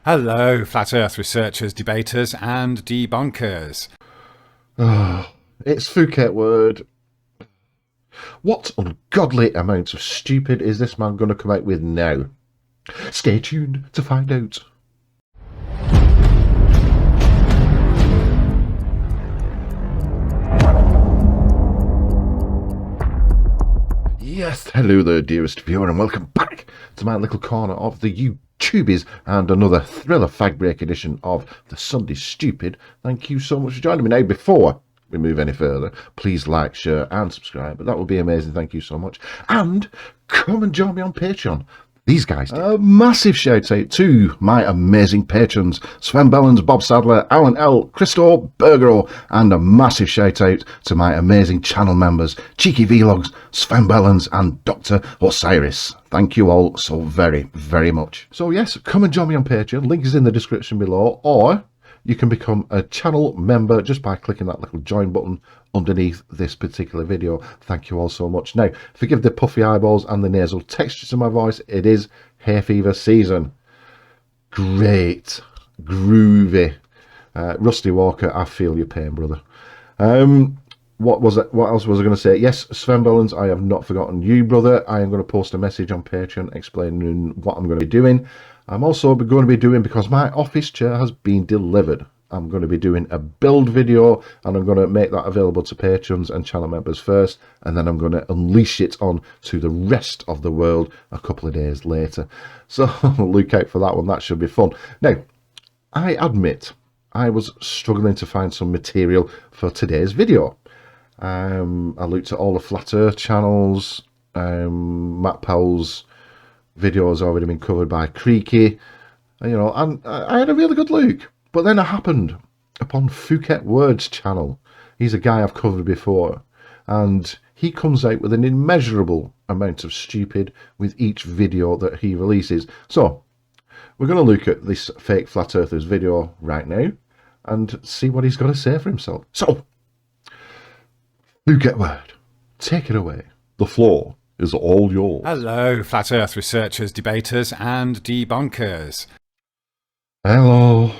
Hello, Flat Earth researchers, debaters, and debunkers. Oh, it's Phuket word. What ungodly amount of stupid is this man going to come out with now? Stay tuned to find out. Yes, hello there, dearest viewer, and welcome back to my little corner of the YouTubies and another thriller fag break edition of the Sunday Stupid. Thank you so much for joining me. Now, before we move any further, please like, share, and subscribe. But that would be amazing. Thank you so much. And come and join me on Patreon. These guys did. A massive shout out to my amazing patrons, Sven Bellens, Bob Sadler, Alan L, Christo, Bergero, and a massive shout out to my amazing channel members, Cheeky Vlogs, Sven Bellens, and Dr. Osiris. Thank you all so very, very much. So yes, come and join me on Patreon. Link is in the description below, or you can become a channel member just by clicking that little join button underneath this particular video. Thank you all so much. Now, forgive the puffy eyeballs and the nasal texture to my voice. It is hay fever season. Great. Groovy. Rusty Walker, I feel your pain, brother. What was it? What else was I going to say? Yes, Sven Bellens, I have not forgotten you, brother. I am going to post a message on Patreon explaining what I'm going to be doing. I'm also going to be doing, because my office chair has been delivered, I'm going to be doing a build video, and I'm going to make that available to patrons and channel members first, and then I'm going to unleash it on to the rest of the world a couple of days later. So look out for that one. That should be fun. Now, I admit I was struggling to find some material for today's video. I looked at all the Flat Earth channels. Matt Powell's video has already been covered by Creaky, and I had a really good look. But then I happened upon Phuket Word's channel. He's a guy I've covered before, and he comes out with an immeasurable amount of stupid with each video that he releases. So we're going to look at this fake Flat Earther's video right now and see what he's got to say for himself. So, Phuket Word, take it away. The floor is all yours. Hello, Flat Earth researchers, debaters, and debunkers. Hello.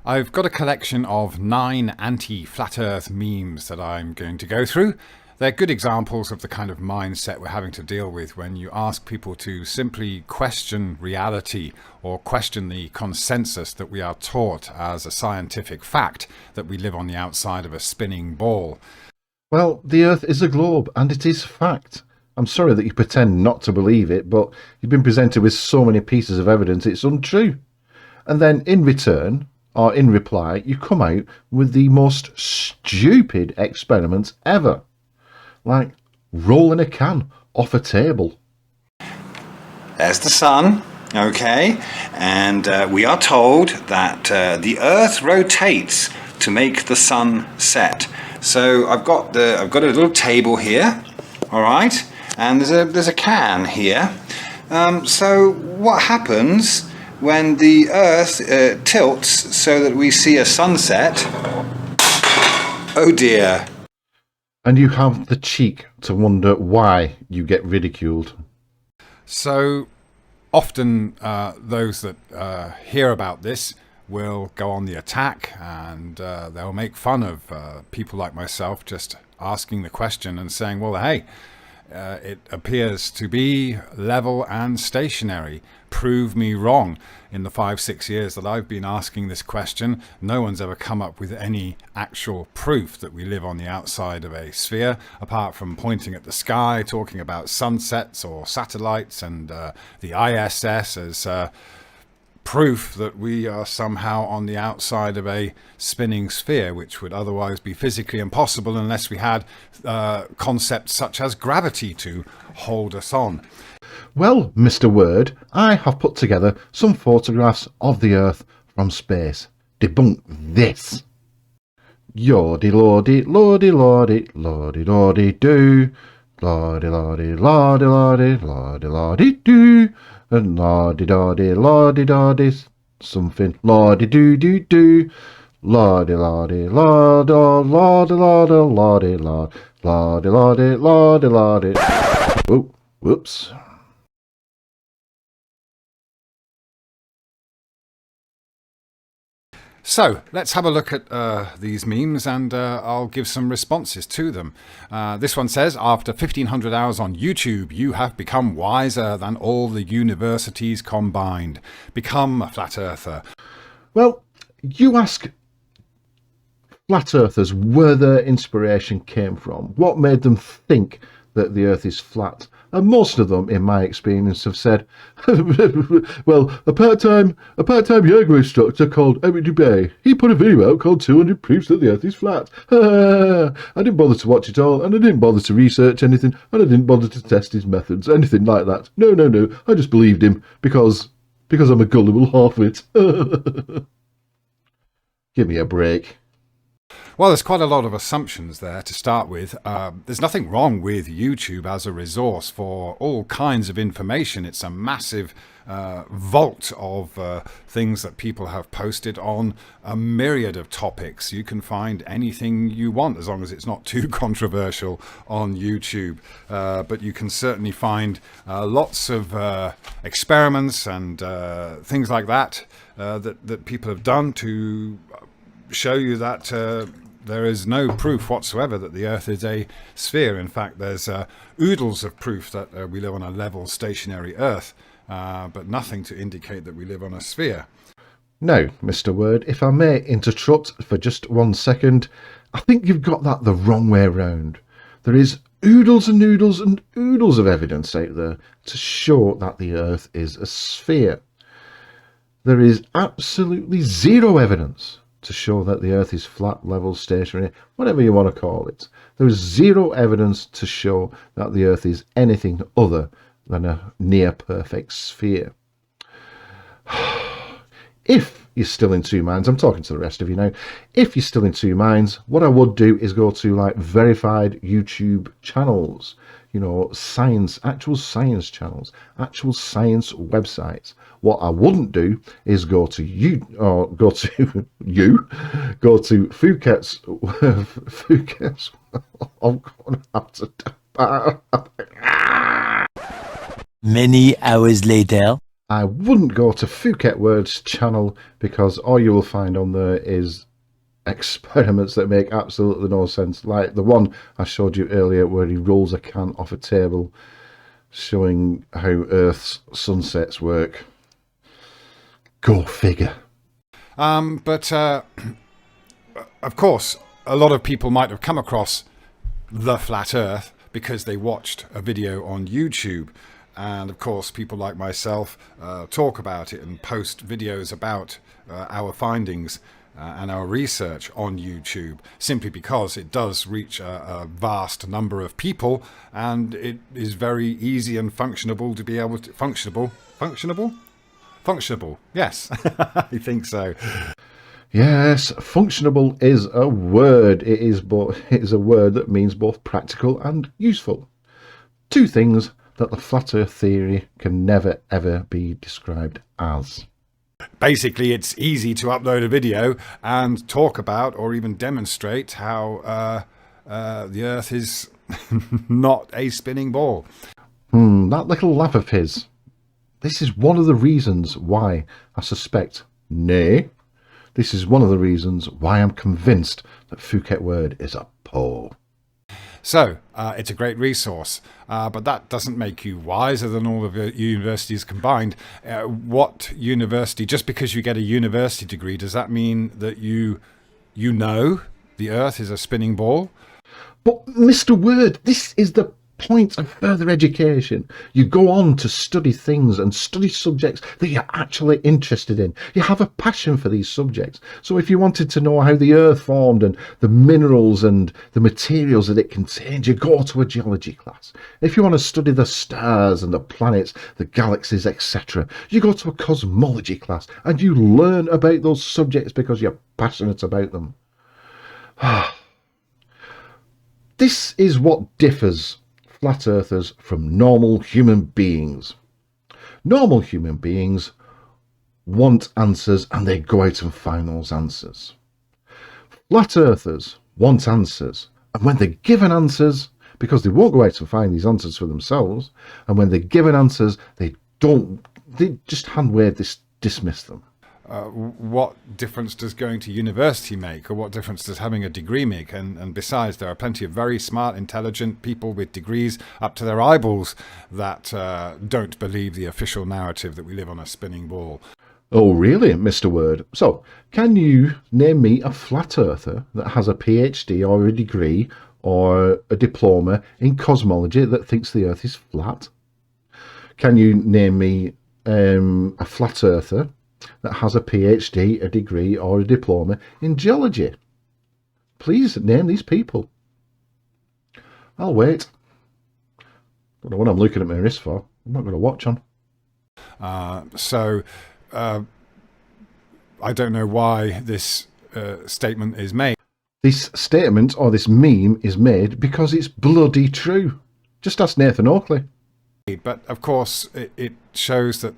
I've got a collection of 9 anti-Flat Earth memes that I'm going to go through. They're good examples of the kind of mindset we're having to deal with when you ask people to simply question reality or question the consensus that we are taught as a scientific fact that we live on the outside of a spinning ball. Well, the Earth is a globe, and it is fact. I'm sorry that you pretend not to believe it, but you've been presented with so many pieces of evidence it's untrue. And then in return, or in reply, you come out with the most stupid experiments ever. Like rolling a can off a table. There's the sun, okay, and we are told that the Earth rotates to make the sun set. So I've got a little table here, all right, and there's a can here. So what happens when the Earth tilts so that we see a sunset? Oh dear. And you have the cheek to wonder why you get ridiculed. So often those that hear about this will go on the attack, and they'll make fun of people like myself just asking the question and saying, well, hey, it appears to be level and stationary. Prove me wrong. In the 5-6 years that I've been asking this question, no one's ever come up with any actual proof that we live on the outside of a sphere, apart from pointing at the sky, talking about sunsets or satellites and the ISS as proof that we are somehow on the outside of a spinning sphere, which would otherwise be physically impossible unless we had concepts such as gravity to hold us on. Well, Mr. Word, I have put together some photographs of the Earth from space. Debunk this. Yordy lordy, lordy lordy, lordy lordy doo. Lordy lordy, lordy lordy, lordy lordy doo. And lordy lordy, lordy lordy, something lordy doo doo doo. Lordy lordy, lordy lordy lordy lordy lordy lordy lordy lordy. Oh, whoops. So let's have a look at these memes, and I'll give some responses to them. This one says, after 1,500 hours on YouTube, you have become wiser than all the universities combined. Become a flat earther. Well, you ask flat earthers where their inspiration came from. What made them think that the earth is flat? And most of them, in my experience, have said, well, a part-time yoga instructor called Eric Dubay, he put a video out called 200 Proofs that the Earth is Flat. I didn't bother to watch it all, and I didn't bother to research anything, and I didn't bother to test his methods, anything like that. No, I just believed him because I'm a gullible half-wit. Give me a break. Well, there's quite a lot of assumptions there to start with. There's nothing wrong with YouTube as a resource for all kinds of information. It's a massive vault of things that people have posted on a myriad of topics. You can find anything you want as long as it's not too controversial on YouTube. But you can certainly find lots of experiments and things like that that people have done to show you that there is no proof whatsoever that the Earth is a sphere. In fact, there's oodles of proof that we live on a level, stationary Earth, but nothing to indicate that we live on a sphere. Now, Mr. Word, if I may interrupt for just 1 second, I think you've got that the wrong way round. There is oodles and oodles and oodles of evidence out there to show that the Earth is a sphere. There is absolutely zero evidence to show that the Earth is flat, level, stationary, whatever you want to call it. There is zero evidence to show that the Earth is anything other than a near-perfect sphere. If you're still in two minds, I'm talking to the rest of you now, if you're still in two minds, what I would do is go to like verified YouTube channels, you know, actual science channels, actual science websites. What I wouldn't do is go to Phuket's I'm gonna have to Many hours later. I wouldn't go to Phuket Word's channel because all you will find on there is experiments that make absolutely no sense, like the one I showed you earlier where he rolls a can off a table showing how Earth's sunsets work. Go figure. But of course, a lot of people might have come across the flat Earth because they watched a video on YouTube. And of course, people like myself talk about it and post videos about our findings and our research on YouTube, simply because it does reach a vast number of people, and it is very easy and functionable to be able to... Functionable, yes, I think so. Yes, functionable is a word. It is a word that means both practical and useful. Two things that the flat earth theory can never ever be described as. Basically, it's easy to upload a video and talk about or even demonstrate how the Earth is not a spinning ball. That little laugh of his. This is one of the reasons why I suspect, nay, this is one of the reasons why I'm convinced that Phuket Word is a Poe. So, it's a great resource, but that doesn't make you wiser than all of the universities combined. What university, just because you get a university degree, does that mean that you know the Earth is a spinning ball? But, Mr. Word, this is the point of further education. You go on to study things and study subjects that you're actually interested in. You have a passion for these subjects. So if you wanted to know how the Earth formed and the minerals and the materials that it contained, you go to a geology class. If you want to study the stars and the planets, the galaxies, etc., you go to a cosmology class and you learn about those subjects because you're passionate about them. This is what differs flat earthers from normal human beings. Normal human beings want answers and they go out and find those answers. Flat earthers want answers, and when they're given answers, because they won't go out and find these answers for themselves, and when they're given answers, they just hand wave dismiss them. what difference does going to university make, or what difference does having a degree make? And besides, there are plenty of very smart, intelligent people with degrees up to their eyeballs that don't believe the official narrative that we live on a spinning ball. Oh, really, Mr. Word? So, can you name me a flat earther that has a PhD or a degree or a diploma in cosmology that thinks the Earth is flat? Can you name me a flat earther that has a PhD, a degree or a diploma in geology? Please name these people. I'll wait. Don't know what I'm looking at my wrist for. I'm not going to watch on. I don't know why this statement is made. This statement or this meme is made because it's bloody true. Just ask Nathan Oakley. But of course, it shows that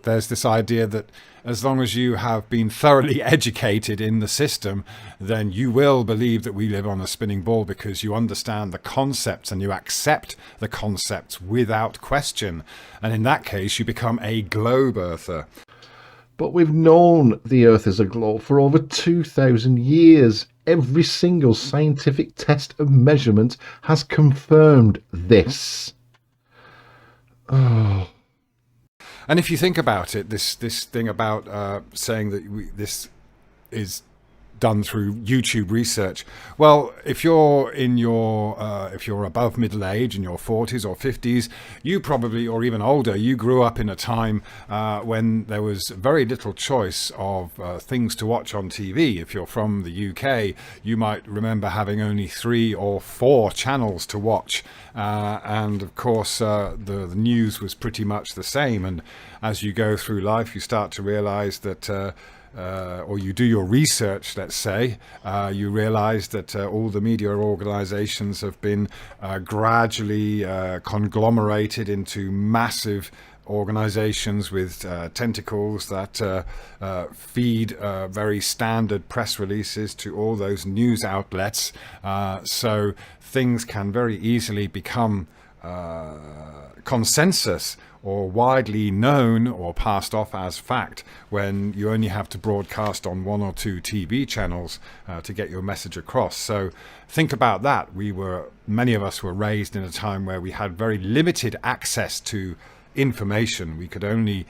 there's this idea that as long as you have been thoroughly educated in the system, then you will believe that we live on a spinning ball because you understand the concepts and you accept the concepts without question. And in that case, you become a globe earther. But we've known the Earth is a globe for over 2,000 years. Every single scientific test of measurement has confirmed this. Oh. And if you think about it, this thing about saying that this is done through YouTube research. Well, if you're in your if you're above middle age, in your 40s or 50s, you probably, or even older, you grew up in a time when there was very little choice of things to watch on TV. If you're from the UK, you might remember having only 3 or 4 channels to watch, and of course the news was pretty much the same. And as you go through life, you start to realize that or you do your research, let's say, you realize that all the media organizations have been gradually conglomerated into massive organizations with tentacles that feed very standard press releases to all those news outlets. So things can very easily become consensus or widely known or passed off as fact when you only have to broadcast on 1 or 2 TV channels to get your message across. So think about that. Many of us were raised in a time where we had very limited access to information. We could only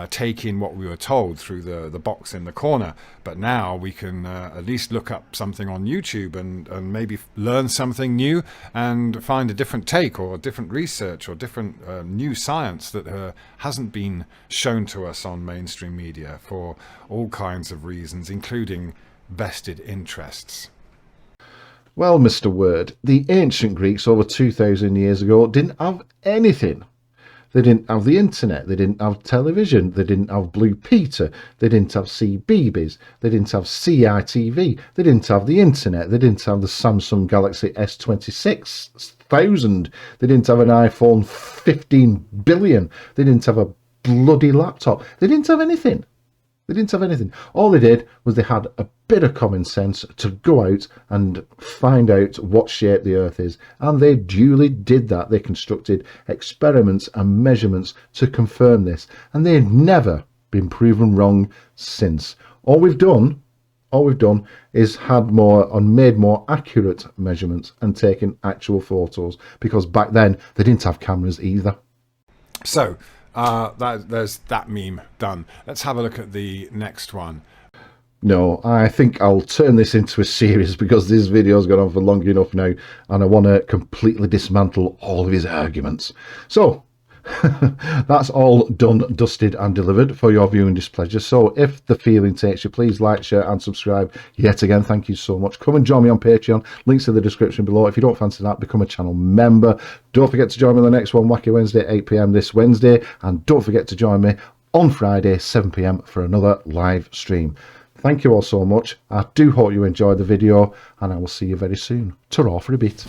take in what we were told through the box in the corner. But now we can at least look up something on YouTube and maybe learn something new and find a different take or a different research or different new science that hasn't been shown to us on mainstream media for all kinds of reasons, including vested interests. Well, Mr. Word, the ancient Greeks over 2,000 years ago didn't have anything. They didn't have the internet, they didn't have television, they didn't have Blue Peter, they didn't have CBeebies, they didn't have CITV, they didn't have the internet, they didn't have the Samsung Galaxy S26,000, they didn't have an iPhone 15 billion, they didn't have a bloody laptop, they didn't have anything. They didn't have anything. All they did was they had a bit of common sense to go out and find out what shape the Earth is. And they duly did that. They constructed experiments and measurements to confirm this. And they've never been proven wrong since. All we've done is had more and made more accurate measurements and taken actual photos. Because back then, they didn't have cameras either. So, there's that meme done. Let's have a look at the next one. No, I think I'll turn this into a series because this video's gone on for long enough now and I want to completely dismantle all of his arguments. So, that's all done, dusted and delivered for your viewing displeasure. So if the feeling takes you, please like, share and subscribe. Yet again, thank you so much. Come and join me on Patreon. Links in the description below. If you don't fancy that, become a channel member. Don't forget to join me on the next one, Wacky Wednesday, 8 PM this Wednesday. And don't forget to join me on Friday, 7 PM for another live stream. Thank you all so much. I do hope you enjoyed the video and I will see you very soon. Ta-ra for a bit.